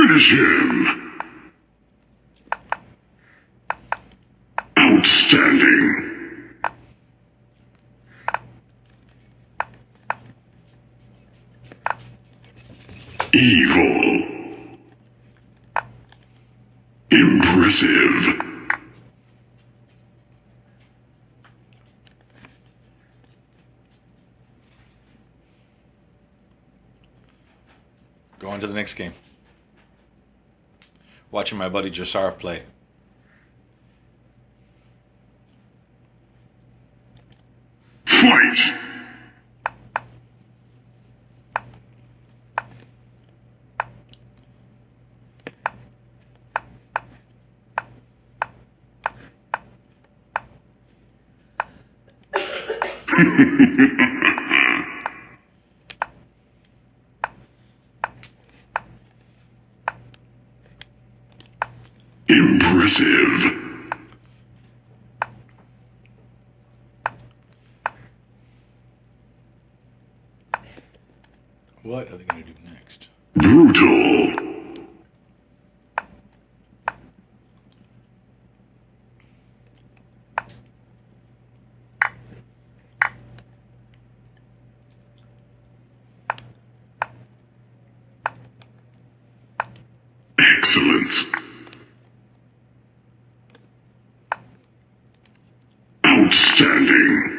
Finish him! Outstanding! Evil. Impressive. Go on to the next game. Watching my buddy Jasarov play. Fight! Impressive. What are they going to do next? Brutal. Excellent. Outstanding.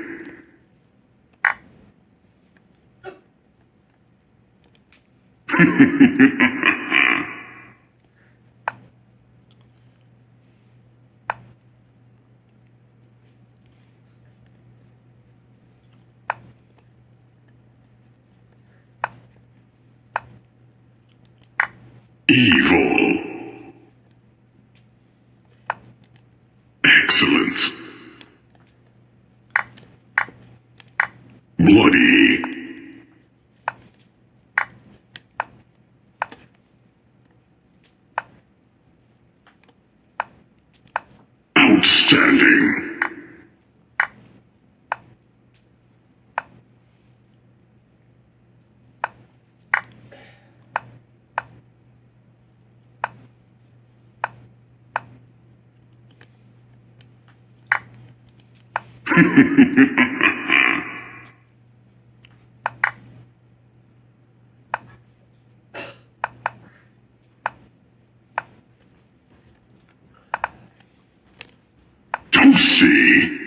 Evil. Excellent. Bloody. Outstanding. Don't see.